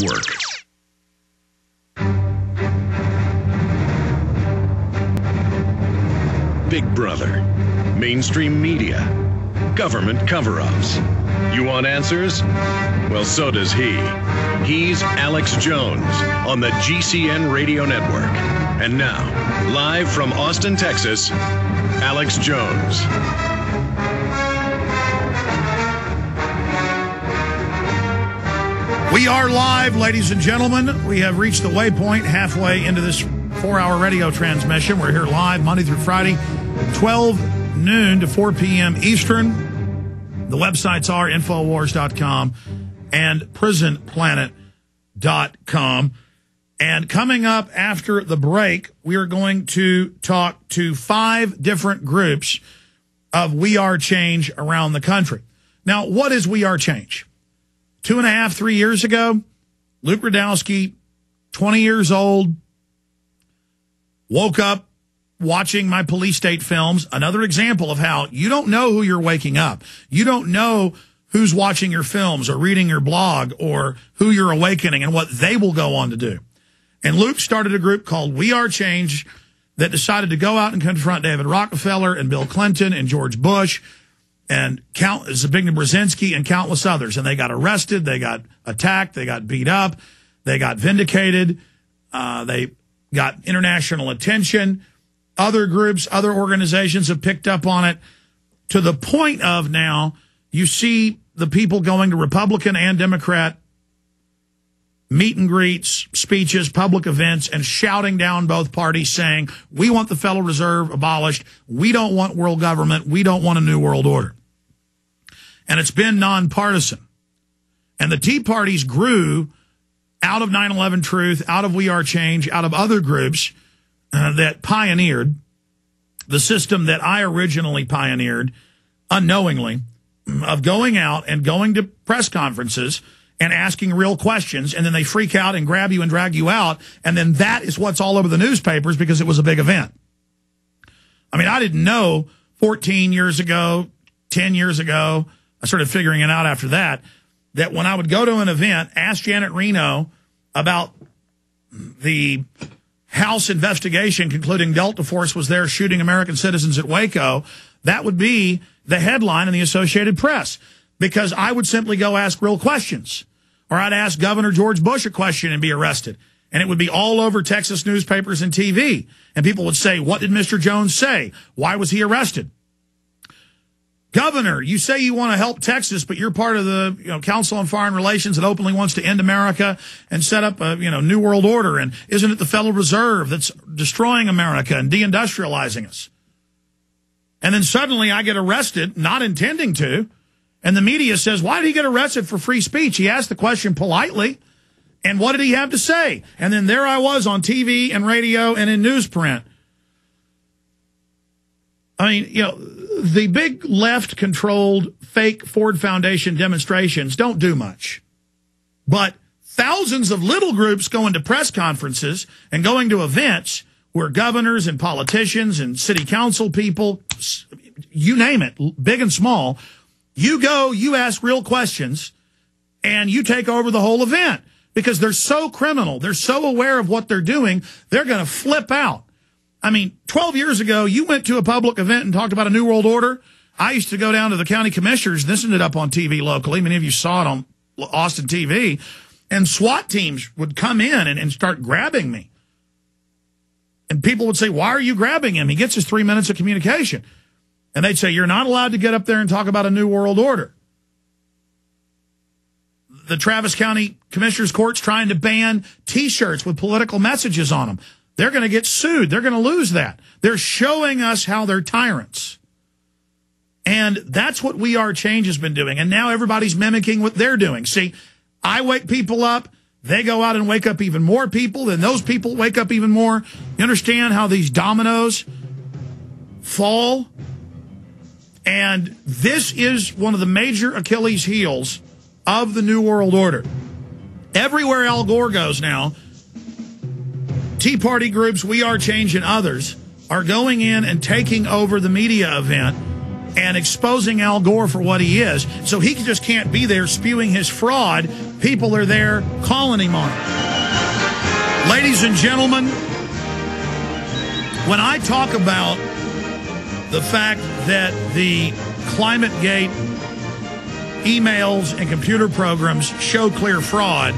Work. Big Brother, mainstream media, government cover-ups. You want answers? Well, so does he. He's Alex Jones on the GCN Radio Network. And now, live from Austin, Texas, Alex Jones. We are live, ladies and gentlemen. We have reached the waypoint halfway into this 4-hour radio transmission. We're here live Monday through Friday, 12 noon to 4 p.m. Eastern. The websites are Infowars.com and PrisonPlanet.com. And coming up after the break, we are going to talk to 5 different groups of We Are Change around the country. Now, what is We Are Change? 2.5, 3 years ago, Luke Radowski, 20 years old, woke up watching my police state films. Another example of how you don't know who you're waking up. You don't know who's watching your films or reading your blog or who you're awakening and what they will go on to do. And Luke started a group called We Are Change that decided to go out and confront David Rockefeller and Bill Clinton and George Bush and Zbigniew Brzezinski and countless others. And they got arrested, they got attacked, they got beat up, they got vindicated, they got international attention. Other groups, other organizations have picked up on it to the point of now you see the people going to Republican and Democrat meet and greets, speeches, public events, and shouting down both parties saying, we want the Federal Reserve abolished. We don't want world government. We don't want a new world order. And it's been nonpartisan. And the Tea Parties grew out of 9/11 Truth, out of We Are Change, out of other groups that pioneered the system that I originally pioneered unknowingly of going out and going to press conferences and asking real questions, and then they freak out and grab you and drag you out, and then that is what's all over the newspapers because it was a big event. I mean, I didn't know 14 years ago, 10 years ago, I started figuring it out after that when I would go to an event, ask Janet Reno about the House investigation concluding Delta Force was there shooting American citizens at Waco, that would be the headline in the Associated Press. Because I would simply go ask real questions. Or I'd ask Governor George Bush a question and be arrested. And it would be all over Texas newspapers and TV. And people would say, what did Mr. Jones say? Why was he arrested? Governor, you say you want to help Texas, but you're part of the Council on Foreign Relations that openly wants to end America and set up a new world order. And isn't it the Federal Reserve that's destroying America and deindustrializing us? And then suddenly I get arrested, not intending to. And the media says, why did he get arrested for free speech? He asked the question politely. And what did he have to say? And then there I was on TV and radio and in newsprint. I mean, the big left-controlled fake Ford Foundation demonstrations don't do much. But thousands of little groups going to press conferences and going to events where governors and politicians and city council people, you name it, big and small, you go, you ask real questions, and you take over the whole event because they're so criminal. They're so aware of what they're doing, they're going to flip out. I mean, 12 years ago, you went to a public event and talked about a new world order. I used to go down to the county commissioners. This ended up on TV locally. Many of you saw it on Austin TV. And SWAT teams would come in and start grabbing me. And people would say, why are you grabbing him? He gets his 3 minutes of communication. And they'd say, you're not allowed to get up there and talk about a new world order. The Travis County Commissioner's Court's trying to ban T-shirts with political messages on them. They're going to get sued. They're going to lose that. They're showing us how they're tyrants. And that's what We Are Change has been doing. And now everybody's mimicking what they're doing. See, I wake people up. They go out and wake up even more people. Then those people wake up even more. You understand how these dominoes fall? And this is one of the major Achilles heels of the New World Order. Everywhere Al Gore goes now, Tea Party groups, We Are Change, and others are going in and taking over the media event and exposing Al Gore for what he is. So he just can't be there spewing his fraud. People are there calling him on it. Ladies and gentlemen, when I talk about the fact that the ClimateGate emails and computer programs show clear fraud,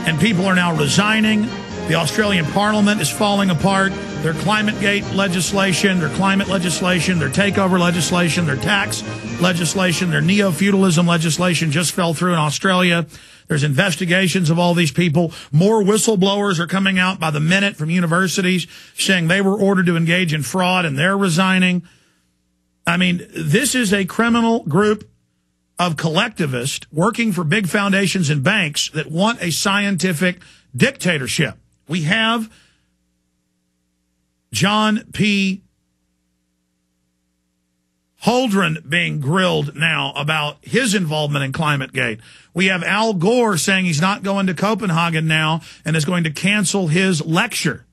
and people are now resigning, the Australian Parliament is falling apart, their ClimateGate legislation, their climate legislation, their takeover legislation, their tax legislation, their neo-feudalism legislation just fell through in Australia. There's investigations of all these people. More whistleblowers are coming out by the minute from universities saying they were ordered to engage in fraud and they're resigning. I mean, this is a criminal group of collectivists working for big foundations and banks that want a scientific dictatorship. We have John P. Holdren being grilled now about his involvement in ClimateGate. We have Al Gore saying he's not going to Copenhagen now and is going to cancel his lecture.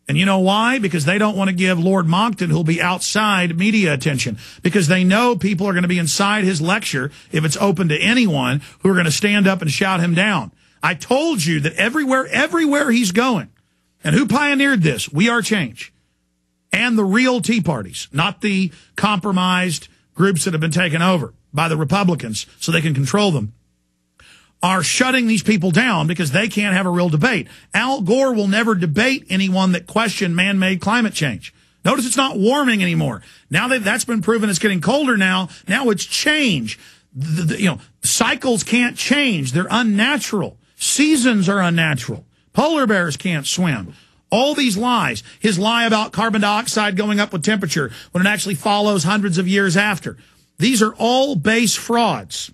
And you know why? Because they don't want to give Lord Monckton, who'll be outside, media attention. Because they know people are going to be inside his lecture, if it's open to anyone, who are going to stand up and shout him down. I told you that everywhere he's going, and who pioneered this? We Are Change. And the real Tea Parties, not the compromised groups that have been taken over by the Republicans so they can control them, are shutting these people down because they can't have a real debate. Al Gore will never debate anyone that questioned man-made climate change. Notice it's not warming anymore. Now that's been proven it's getting colder now. Now it's change. Cycles can't change. They're unnatural. Seasons are unnatural. Polar bears can't swim. All these lies. His lie about carbon dioxide going up with temperature when it actually follows hundreds of years after. These are all base frauds.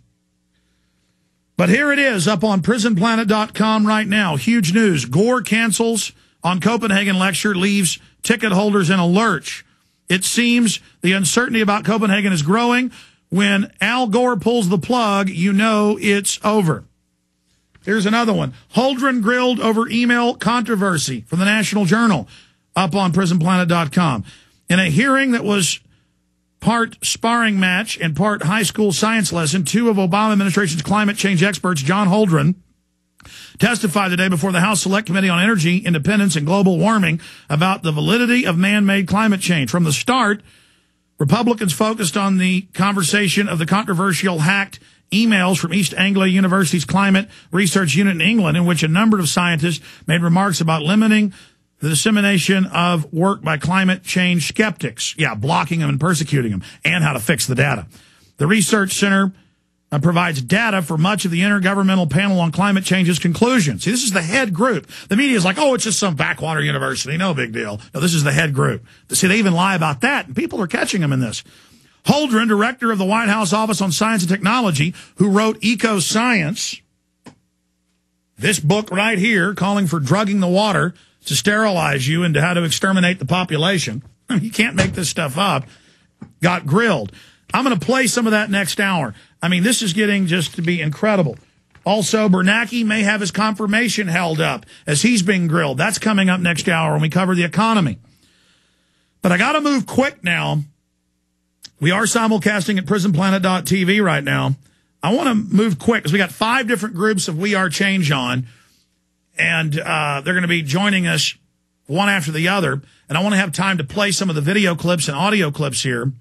But here it is up on prisonplanet.com right now. Huge news. Gore cancels on Copenhagen lecture, leaves ticket holders in a lurch. It seems the uncertainty about Copenhagen is growing. When Al Gore pulls the plug, you know it's over. Here's another one. Holdren grilled over email controversy from the National Journal up on prisonplanet.com. In a hearing that was part sparring match and part high school science lesson, two of Obama administration's climate change experts, John Holdren, testified the day before the House Select Committee on Energy, Independence, and Global Warming about the validity of man-made climate change. From the start, Republicans focused on the conversation of the controversial hacked emails from East Anglia University's Climate Research Unit in England, in which a number of scientists made remarks about limiting the dissemination of work by climate change skeptics. Yeah, blocking them and persecuting them, and how to fix the data. The research center provides data for much of the Intergovernmental Panel on Climate Change's conclusions. See, this is the head group. The media is like, oh, it's just some backwater university. No big deal. No, this is the head group. See, they even lie about that, and people are catching them in this. Holdren, director of the White House Office on Science and Technology, who wrote Eco Science, this book right here, calling for drugging the water to sterilize you and to how to exterminate the population. You can't make this stuff up. Got grilled. I'm going to play some of that next hour. I mean, this is getting just to be incredible. Also, Bernanke may have his confirmation held up as he's being grilled. That's coming up next hour when we cover the economy. But I got to move quick now. We are simulcasting at prisonplanet.tv right now. I want to move quick because we got 5 different groups of We Are Change on, and they're going to be joining us one after the other. And I want to have time to play some of the video clips and audio clips here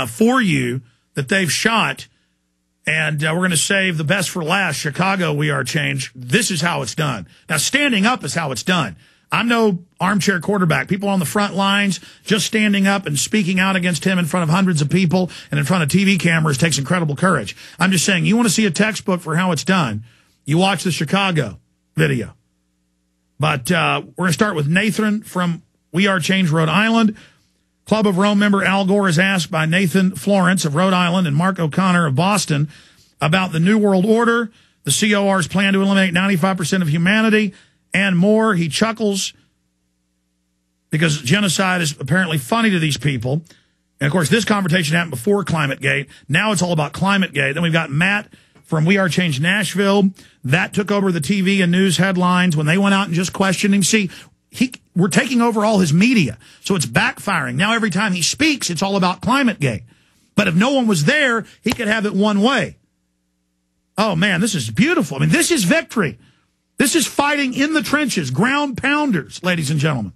for you that they've shot. And we're going to save the best for last. Chicago We Are Change. This is how it's done. Now, standing up is how it's done. I'm no armchair quarterback. People on the front lines just standing up and speaking out against him in front of hundreds of people and in front of TV cameras takes incredible courage. I'm just saying, you want to see a textbook for how it's done, you watch the Chicago video. But we're going to start with Nathan from We Are Change, Rhode Island. Club of Rome member Al Gore is asked by Nathan Florence of Rhode Island and Mark O'Connor of Boston about the New World Order, the COR's plan to eliminate 95% of humanity, and more. He chuckles because genocide is apparently funny to these people. And, of course, this conversation happened before ClimateGate. Now it's all about ClimateGate. Then we've got Matt from We Are Change Nashville. That took over the TV and news headlines when they went out and just questioned him. See, we're taking over all his media, so it's backfiring. Now every time he speaks, it's all about ClimateGate. But if no one was there, he could have it one way. Oh, man, this is beautiful. I mean, this is victory. This is fighting in the trenches, ground pounders, ladies and gentlemen.